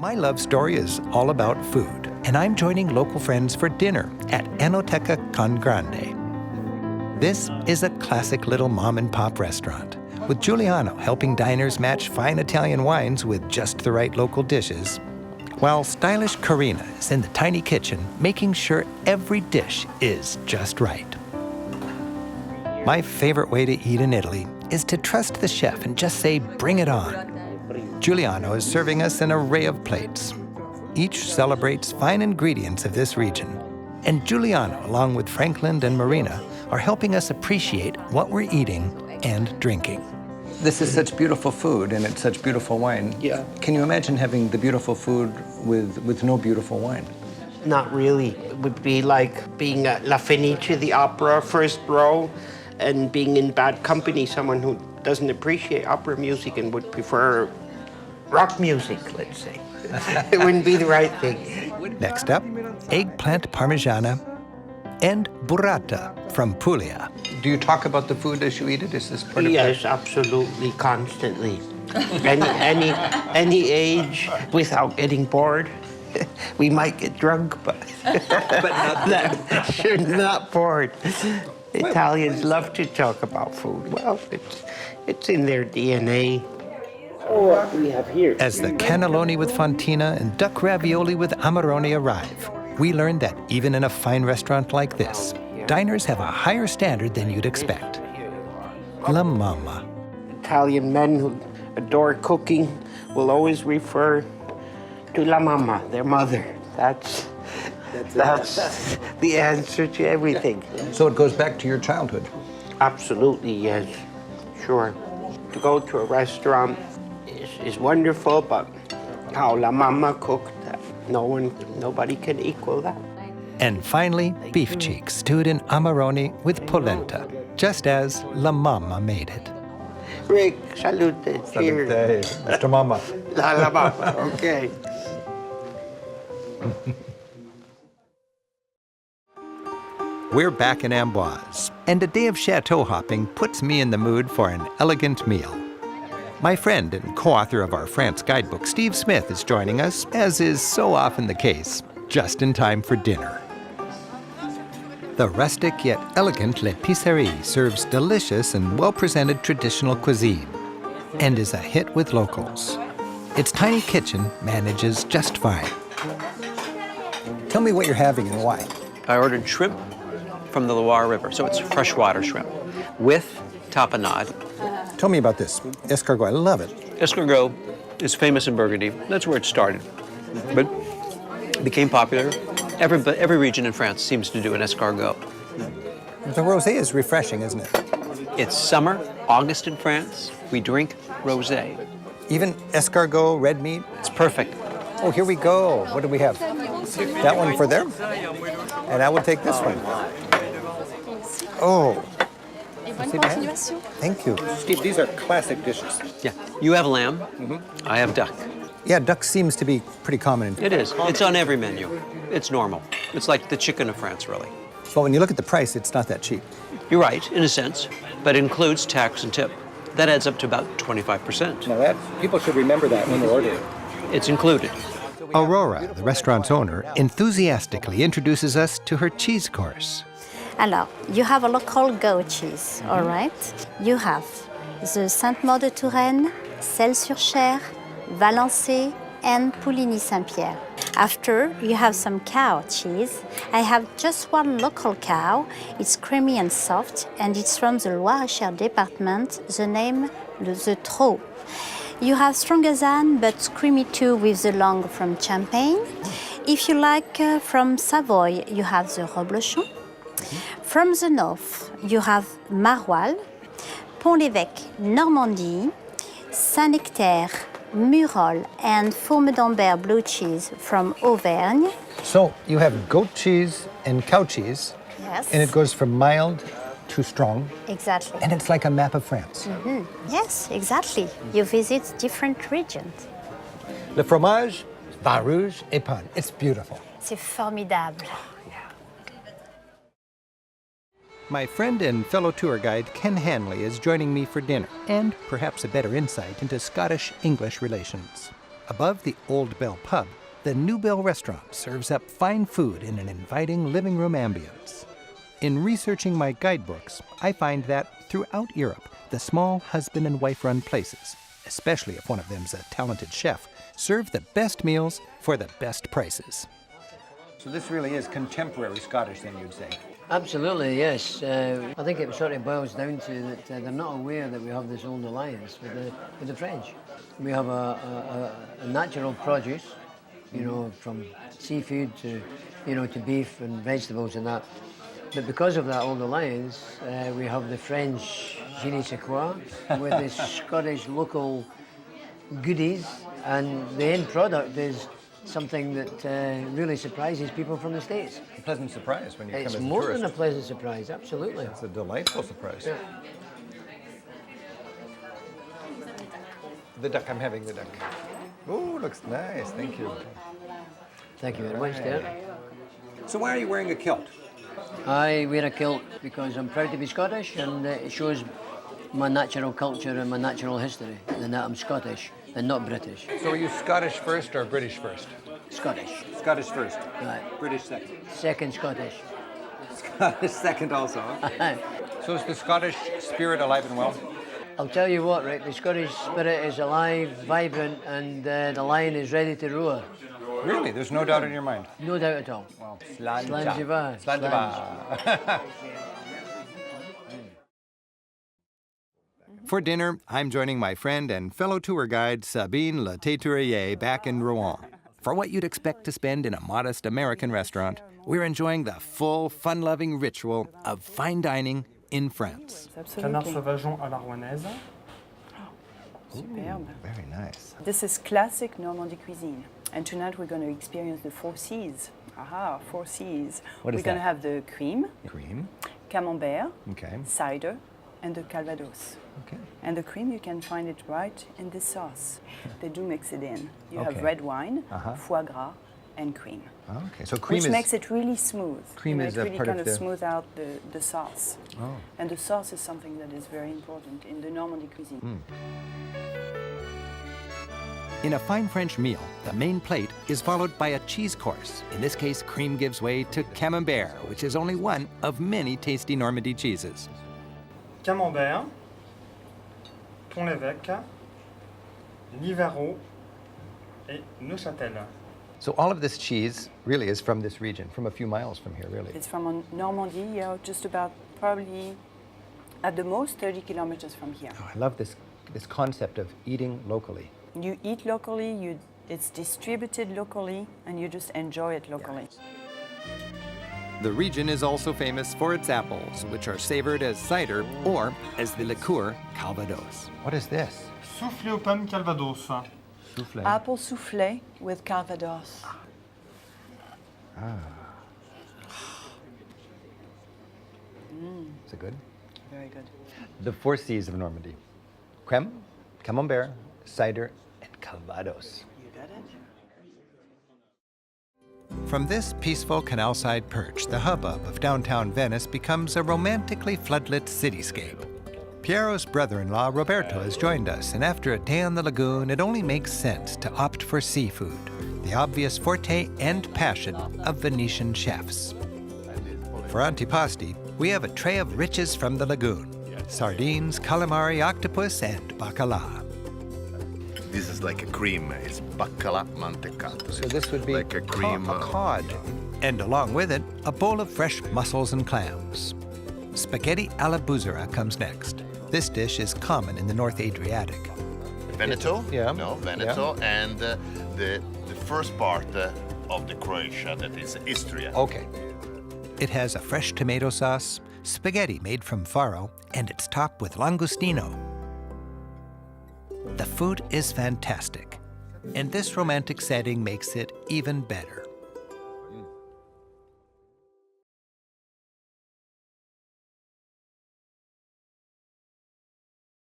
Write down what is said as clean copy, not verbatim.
My love story is all about food, and I'm joining local friends for dinner at Enoteca Cangrande. This is a classic little mom-and-pop restaurant, with Giuliano helping diners match fine Italian wines with just the right local dishes, while stylish Karina is in the tiny kitchen making sure every dish is just right. My favorite way to eat in Italy is to trust the chef and just say, "Bring it on." Giuliano is serving us an array of plates. Each celebrates fine ingredients of this region. And Giuliano, along with Franklin and Marina, are helping us appreciate what we're eating and drinking. This is such beautiful food and it's such beautiful wine. Yeah. Can you imagine having the beautiful food with no beautiful wine? Not really. It would be like being at La Fenice, the opera, first row, and being in bad company, someone who doesn't appreciate opera music and would prefer rock music, let's say. It wouldn't be the right thing. Next up, eggplant parmigiana and burrata from Puglia. Do you talk about the food as you eat it? Is this part of Yes, absolutely, constantly. Any age, without getting bored. We might get drunk, but sure, not bored. Italians love to talk about food. Well, it's in their DNA. What we have here. As the cannelloni with fontina and duck ravioli with amarone arrive, we learn that even in a fine restaurant like this, diners have a higher standard than you'd expect. La mamma. Italian men who adore cooking will always refer to la mamma, their mother. That's the answer to everything. So it goes back to your childhood? Absolutely, yes. Sure. To go to a restaurant is wonderful, but how la mamma cooked, nobody can equal that. And finally, beef cheeks stewed in amarone with polenta, just as La Mamma made it. Rick, salute. Cheers. Mr. Mama. La mamma, okay. We're back in Amboise, and a day of chateau hopping puts me in the mood for an elegant meal. My friend and co-author of our France guidebook, Steve Smith, is joining us, as is so often the case, just in time for dinner. The rustic yet elegant L'Épicerie serves delicious and well-presented traditional cuisine and is a hit with locals. Its tiny kitchen manages just fine. Tell me what you're having and why. I ordered shrimp from the Loire River, so it's freshwater shrimp with tapenade. Tell me about this. Escargot, I love it. Escargot is famous in Burgundy. That's where it started. But it became popular. Every region in France seems to do an escargot. The rosé is refreshing, isn't it? It's summer, August in France. We drink rosé. Even escargot, red meat? It's perfect. Oh, here we go. What do we have? That one for them? And I will take this one. Oh. Thank you. Steve, these are classic dishes. Yeah. You have lamb. I have duck. Yeah, duck seems to be pretty common. It is. It's on every menu. It's normal. It's like the chicken of France, really. But when you look at the price, it's not that cheap. You're right, in a sense, but it includes tax and tip. That adds up to about 25%. Now people should remember that when they're ordering. It's included. Aurora, the restaurant's owner, enthusiastically introduces us to her cheese course. Alors, you have a local goat cheese, all right? You have the Sainte-Maure de Touraine, Celles-sur-Cher, Valençay, and Pouligny-Saint-Pierre. After, you have some cow cheese. I have just one local cow. It's creamy and soft, and it's from the Loire-et-Cher department, the name the Trot. You have Strongazan, but creamy too with the Langue from Champagne. If you like from Savoy, you have the Reblochon. From the north, you have Maroilles, Pont-l'Évêque, Normandy, Saint-Nectaire, Murol, and Fourme d'Ambert blue cheese from Auvergne. So you have goat cheese and cow cheese. Yes. And it goes from mild to strong. Exactly. And it's like a map of France. Yes, exactly. You visit different regions. Le fromage, vin rouge, et pan. It's beautiful. C'est formidable. My friend and fellow tour guide Ken Hanley is joining me for dinner and perhaps a better insight into Scottish-English relations. Above the Old Bell pub, the New Bell restaurant serves up fine food in an inviting living room ambience. In researching my guidebooks, I find that throughout Europe, the small husband and wife-run places, especially if one of them's a talented chef, serve the best meals for the best prices. So this really is contemporary Scottish, then, you'd say? Absolutely, yes. I think it sort of boils down to that they're not aware that we have this old alliance with the French. We have a natural produce, you know, from seafood to, you know, to beef and vegetables and that. But because of that old alliance, we have the French je ne sais quoi with the Scottish local goodies, and the end product is something that really surprises people from the States. A pleasant surprise when you come as a tourist. It's more than a pleasant surprise, absolutely. It's a delightful surprise. Yeah. The duck, I'm having the duck. Oh, looks nice, thank you. Thank you very much, dear. So why are you wearing a kilt? I wear a kilt because I'm proud to be Scottish, and it shows my natural culture and my natural history, and that I'm Scottish and not British. So are you Scottish first or British first? Scottish. Scottish first. Right. British second. Second Scottish. Scottish second also. So is the Scottish spirit alive and well? I'll tell you what, Rick, the Scottish spirit is alive, vibrant, and the lion is ready to roar. Really? There's no doubt in your mind? No doubt at all. Well, Slanjiva. For dinner, I'm joining my friend and fellow tour guide Sabine Le Téturier back in Rouen. For what you'd expect to spend in a modest American restaurant, we're enjoying the full, fun-loving ritual of fine dining in France. Canard sauvageon à la rouennaise. Superbe. Very nice. This is classic Normandy cuisine. And tonight we're going to experience the 4 C's. Aha, 4 C's. What is we're going to that? have the cream, Cream. camembert, Okay. cider, and the calvados. Okay. And the cream, you can find it right in this sauce. They do mix it in. You Okay. have red wine, Uh-huh. foie gras, and cream. Okay. So cream Which is makes it really smooth. Cream is it a really part of kind the- smooth out the sauce. Oh. And the sauce is something that is very important in the Normandy cuisine. In a fine French meal, the main plate is followed by a cheese course. In this case, cream gives way to camembert, which is only one of many tasty Normandy cheeses. Camembert, Pont-l'Évêque, Nivaro, et Neuchâtel. So all of this cheese really is from this region, from a few miles from here, really. It's from Normandy, just about probably at the most 30 kilometers from here. Oh, I love this concept of eating locally. You eat locally, it's distributed locally, and you just enjoy it locally. The region is also famous for its apples, which are savored as cider or as the liqueur calvados. What is this? Soufflé aux pommes calvados. Soufflé. Apple soufflé with calvados. Is it good? Very good. The 4 C's of Normandy. Creme, camembert, cider, and calvados. You got it? From this peaceful canal-side perch, the hubbub of downtown Venice becomes a romantically floodlit cityscape. Piero's brother-in-law, Roberto, has joined us, and after a day on the lagoon, it only makes sense to opt for seafood, the obvious forte and passion of Venetian chefs. For antipasti, we have a tray of riches from the lagoon: sardines, calamari, octopus, and bacala. This is like a cream. It's baccalà mantecato. So this would be like a cream. a cod. And along with it, a bowl of fresh mussels and clams. Spaghetti alla buzzera comes next. This dish is common in the North Adriatic. Veneto? Yeah. No, Veneto. And the first part of the Croatia, that is Istria. Okay. It has a fresh tomato sauce, spaghetti made from farro, and it's topped with langostino. The food is fantastic, and this romantic setting makes it even better.